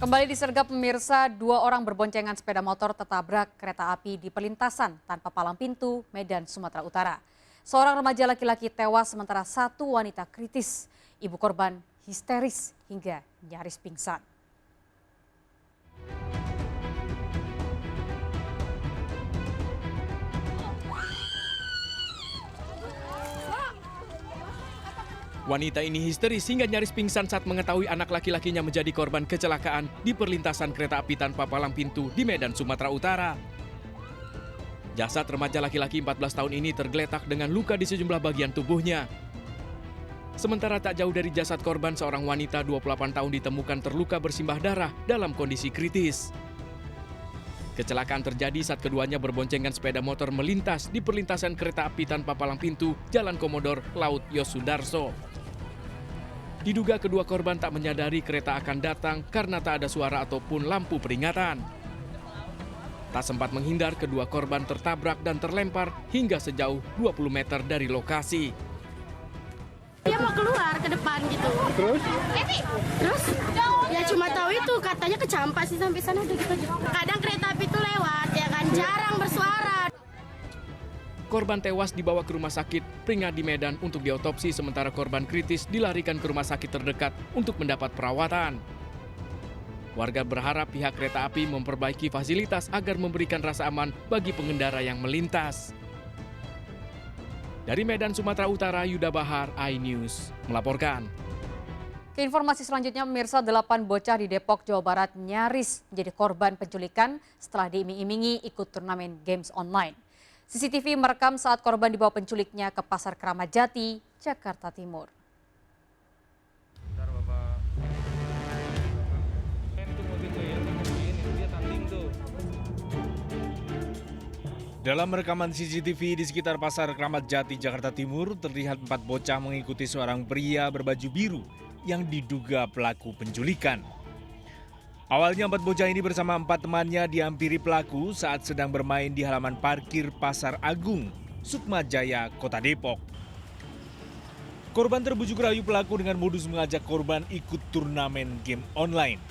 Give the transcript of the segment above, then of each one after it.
Kembali disergap pemirsa, 2 orang berboncengan sepeda motor tertabrak kereta api di perlintasan tanpa palang pintu, Medan, Sumatera Utara. Seorang remaja laki-laki tewas sementara 1 wanita kritis. Ibu korban histeris hingga nyaris pingsan. Wanita ini histeris hingga nyaris pingsan saat mengetahui anak laki-lakinya menjadi korban kecelakaan di perlintasan kereta api tanpa palang pintu di Medan, Sumatera Utara. Jasad remaja laki-laki 14 tahun ini tergeletak dengan luka di sejumlah bagian tubuhnya. Sementara tak jauh dari jasad korban, seorang wanita 28 tahun ditemukan terluka bersimbah darah dalam kondisi kritis. Kecelakaan terjadi saat keduanya berboncengan sepeda motor melintas di perlintasan kereta api tanpa palang pintu Jalan Komodor Laut Yosudarso. Diduga kedua korban tak menyadari kereta akan datang karena tak ada suara ataupun lampu peringatan. Tak sempat menghindar, kedua korban tertabrak dan terlempar hingga sejauh 20 meter dari lokasi. Dia mau keluar ke depan gitu. Terus ya cuma tahu itu katanya kecampak sih sampai sana udah gitu aja. Kadang kereta api itu lewat ya kan, jarang bersuara. Korban tewas dibawa ke rumah sakit Pringadi Medan untuk diotopsi, sementara korban kritis dilarikan ke rumah sakit terdekat untuk mendapat perawatan. Warga berharap pihak kereta api memperbaiki fasilitas agar memberikan rasa aman bagi pengendara yang melintas. Dari Medan, Sumatera Utara, Yuda Bahar, iNews melaporkan. Ke informasi selanjutnya, pemirsa, 8 bocah di Depok, Jawa Barat nyaris menjadi korban penculikan setelah diiming-imingi ikut turnamen games online. CCTV merekam saat korban dibawa penculiknya ke Pasar Kramat Jati, Jakarta Timur. Dalam rekaman CCTV di sekitar Pasar Kramat Jati, Jakarta Timur, terlihat 4 bocah mengikuti seorang pria berbaju biru yang diduga pelaku penculikan. Awalnya 4 bocah ini bersama 4 temannya dihampiri pelaku saat sedang bermain di halaman parkir Pasar Agung, Sukmajaya, Kota Depok. Korban terbujuk rayu pelaku dengan modus mengajak korban ikut turnamen game online.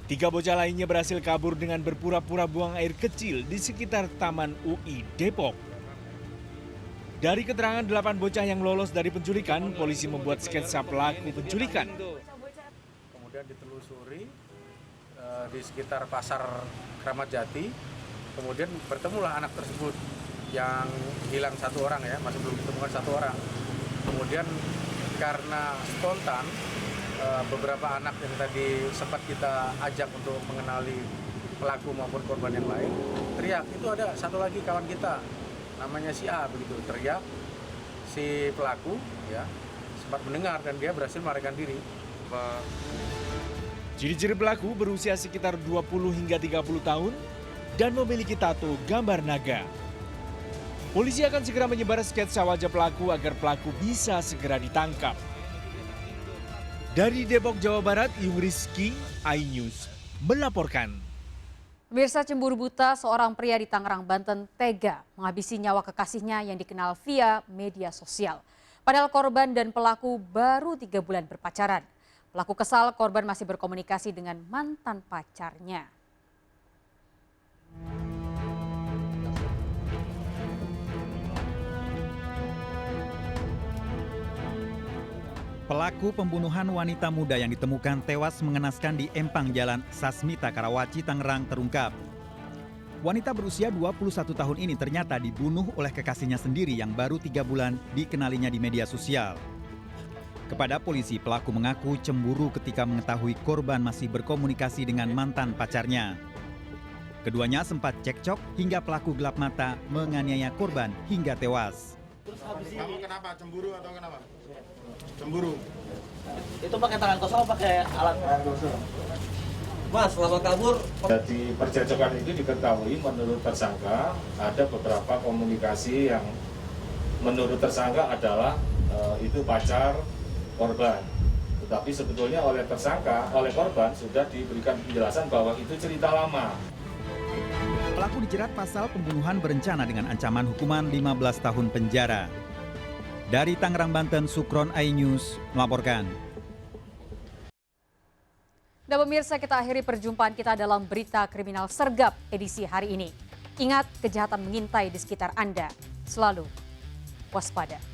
3 bocah lainnya berhasil kabur dengan berpura-pura buang air kecil di sekitar Taman UI Depok. Dari keterangan 8 bocah yang lolos dari penculikan, polisi membuat sketsa pelaku penculikan. Kemudian ditelusuri di sekitar Pasar Kramat Jati, kemudian bertemulah anak tersebut yang hilang 1 orang ya, masih belum ditemukan 1 orang. Kemudian karena spontan, beberapa anak yang tadi sempat kita ajak untuk mengenali pelaku maupun korban yang lain, teriak, itu ada 1 lagi kawan kita, namanya si A, begitu teriak, si pelaku ya sempat mendengar dan dia berhasil melarikan diri. Ciri-ciri pelaku berusia sekitar 20 hingga 30 tahun dan memiliki tato gambar naga. Polisi akan segera menyebar sketsa wajah pelaku agar pelaku bisa segera ditangkap. Dari Depok, Jawa Barat, Yung Rizky, iNews melaporkan. Pemirsa, cemburu buta, seorang pria di Tangerang, Banten tega menghabisi nyawa kekasihnya yang dikenal via media sosial. Padahal korban dan pelaku baru 3 bulan berpacaran. Pelaku kesal, korban masih berkomunikasi dengan mantan pacarnya. Pelaku pembunuhan wanita muda yang ditemukan tewas mengenaskan di empang Jalan Sasmita, Karawaci, Tangerang terungkap. Wanita berusia 21 tahun ini ternyata dibunuh oleh kekasihnya sendiri yang baru 3 bulan dikenalinya di media sosial. Kepada polisi, pelaku mengaku cemburu ketika mengetahui korban masih berkomunikasi dengan mantan pacarnya. Keduanya sempat cekcok hingga pelaku gelap mata menganiaya korban hingga tewas. Kamu kenapa? Cemburu atau kenapa? Cemburu. Itu pakai tangan kosong atau pakai alat? Tangan kosong. Mas, selama kabur. Di percekcokan itu diketahui menurut tersangka ada beberapa komunikasi yang menurut tersangka adalah itu pacar korban. Tetapi sebetulnya oleh tersangka, oleh korban sudah diberikan penjelasan bahwa itu cerita lama. Pelaku dijerat pasal pembunuhan berencana dengan ancaman hukuman 15 tahun penjara. Dari Tangerang, Banten, Sukron, iNews melaporkan. Dan pemirsa, kita akhiri perjumpaan kita dalam berita kriminal sergap edisi hari ini. Ingat, kejahatan mengintai di sekitar Anda. Selalu waspada.